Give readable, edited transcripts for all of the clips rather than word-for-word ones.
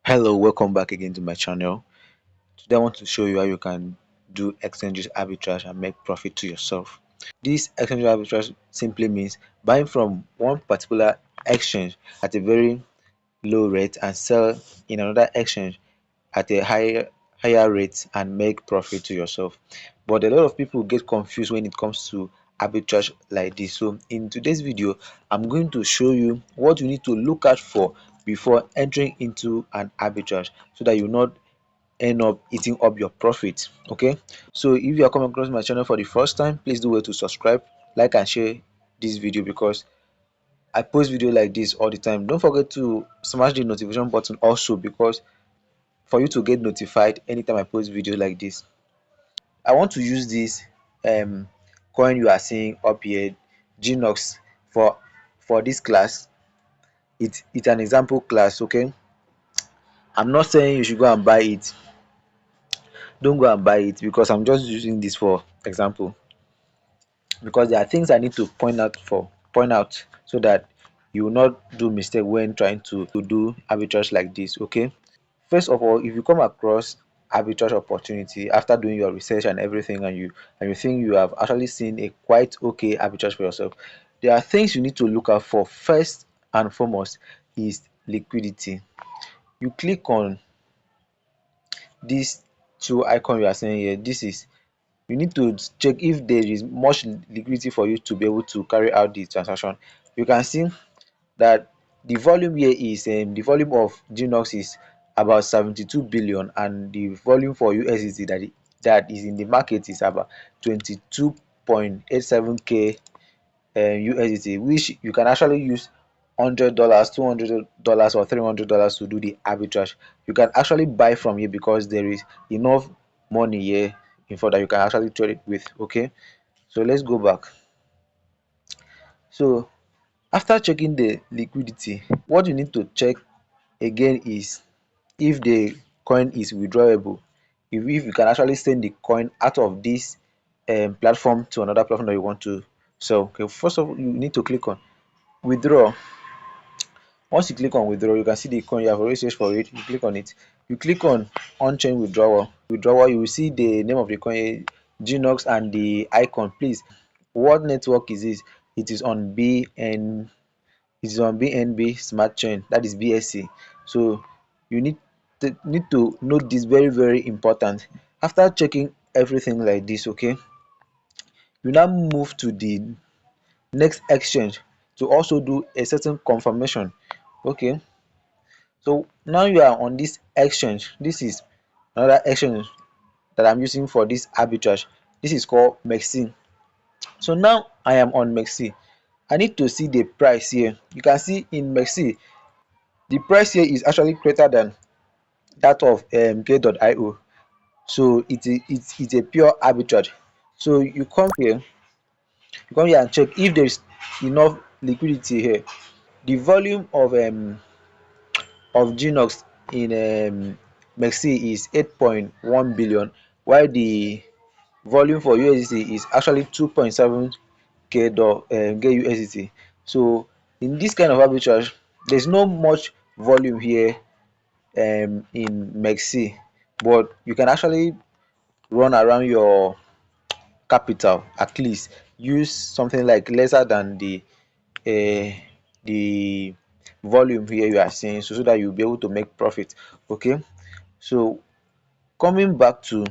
Hello, welcome back again to my channel. Today I want to show you how you can do exchange arbitrage and make profit to yourself. This exchange arbitrage simply means buying from one particular exchange at a very low rate and sell in another exchange at a higher rate and make profit to yourself. But a lot of people get confused when it comes to arbitrage like this. So in today's video, I'm going to show you what you need to look out for before entering into an arbitrage so that you not end up eating up your profit. Okay, so if you are coming across my channel for the first time, please do well to subscribe, like and share this video because I post video like this all the time. Don't forget to smash the notification button also because for you to get notified anytime I post video like this. I want to use this coin you are seeing up here, Gnox, for this class. It's an example class. Okay, I'm not saying you should go and buy it. Don't go and buy it because I'm just using this for example, because there are things I need to point out so that you will not do mistake when trying to do arbitrage like this. Okay, first of all, if you come across arbitrage opportunity after doing your research and everything, and you think you have actually seen a quite okay arbitrage for yourself, there are things you need to look out for. First and foremost is liquidity. You click on these two icon you are seeing here. This is, you need to check if there is much liquidity for you to be able to carry out the transaction. You can see that the volume here is the volume of Gnox is about 72 billion, and the volume for USDT that is in the market is about 22.87k USDT, which you can actually use $100, $200 or $300 to do the arbitrage. You can actually buy from here because there is enough money here in for that you can actually trade it with. Okay, so let's go back. So after checking the liquidity, what you need to check again is if the coin is withdrawable, if you can actually send the coin out of this platform to another platform that you want to sell. Okay, first of all, you need to click on withdraw. Once you click on withdraw, you can see the coin you have already searched for it. You click on it, you click on chain withdrawal, you will see the name of the coin, Gnox, and the icon. Please, what network is this? It is on BN, it is on BNB smart chain, that is BSC. So you need to note this, very important. After checking everything like this, okay, you now move to the next exchange to also do a certain confirmation. Okay, so now you are on this exchange. This is another exchange that I'm using for this arbitrage. This is called Mexi. So now I am on Mexi. I need to see the price here. You can see in Mexi the price here is actually greater than that of Play.io. So it's a pure arbitrage. So you come here and check if there is enough liquidity here. The volume of Gnox in Mexi is 8.1 billion, while the volume for USDT is actually 2.7 k USDT. So in this kind of arbitrage, there's no much volume here in Mexi, but you can actually run around your capital. At least use something like lesser than uh, the volume here you are seeing, so that you'll be able to make profit. Okay, so coming back to,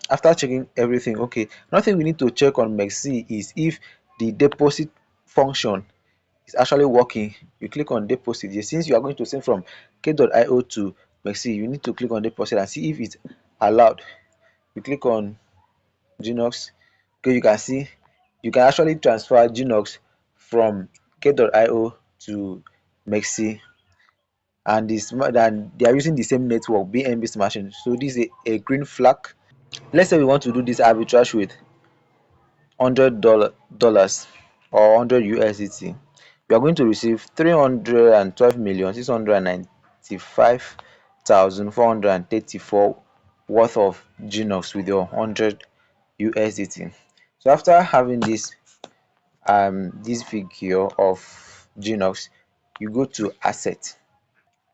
after checking everything, okay, nothing we need to check on Mexi is if the deposit function is actually working. You click on deposit here. Since you are going to send from k.io to Mexi, you need to click on deposit and see if it's allowed. You click on Gnox. Okay, you can see you can actually transfer Gnox from k.io to Mexi, and they are using the same network, BNB smashing. So this is a green flag. Let's say we want to do this arbitrage with $100 or 100 USDT. You are going to receive 312,695,434 worth of Gnox with your 100 USDT. So after having this figure of Gnox, you go to asset,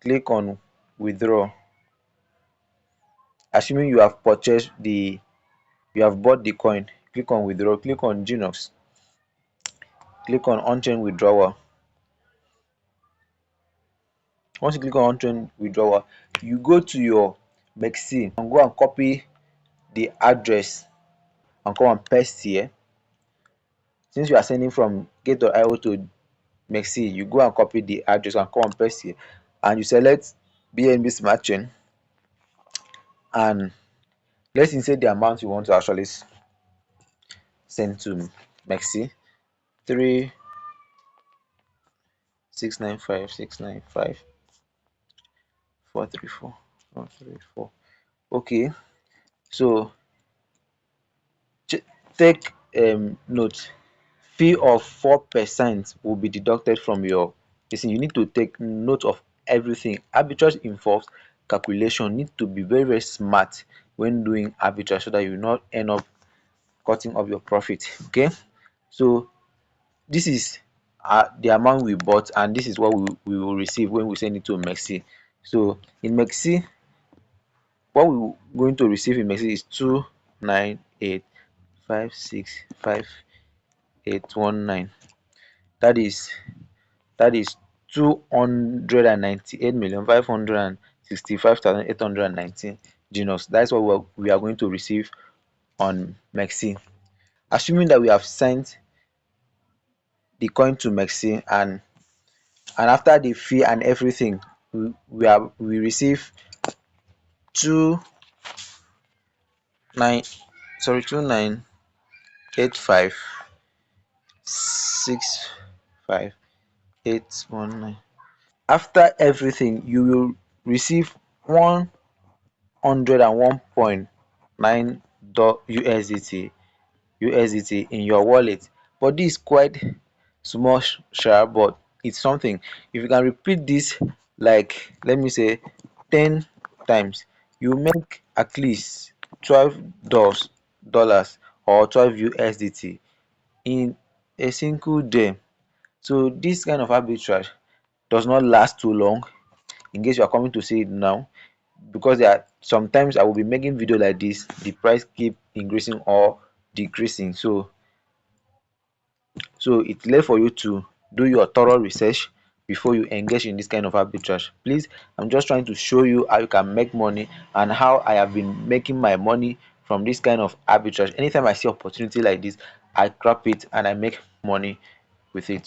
click on withdraw. Assuming you have purchased the you have bought the coin, click on withdraw, click on Genox, click on on-chain withdrawal. Once you click on on-chain withdrawal, you go to your Mexi and go and copy the address and come and paste here. Since you are sending from gate.io to Mexi, you go and copy the address and come and paste here, and you select BNB Smart Chain, and let's insert the amount you want to actually send to Mexi. 3,695,695,434,434. Okay, so take note, fee of 4% will be deducted from your this. You need to take note of everything. Arbitrage involves calculation. Need to be very very smart when doing arbitrage so that you not end up cutting off your profit. Okay, so this is the amount we bought, and this is what we will receive when we send it to Mexi. So in Mexi, what we're going to receive in Mexi is 298,565,819. That is 298,565,819 Genos. That's what we are going to receive on Mexi. Assuming that we have sent the coin to Mexi, and after the fee and everything, we receive two nine sorry 298,565,819. After everything, you will receive 101.9 USDT in your wallet. But this is quite small sha, but it's something. If you can repeat this, like let me say 10 times, you make at least $12 or 12 USDT in a single day. So this kind of arbitrage does not last too long, in case you are coming to see it now, because there are sometimes I will be making video like this, the price keep increasing or decreasing. So it's left for you to do your thorough research before you engage in this kind of arbitrage. Please, I'm just trying to show you how you can make money and how I have been making my money from this kind of arbitrage. Anytime I see opportunity like this, I grab it and I make money with it.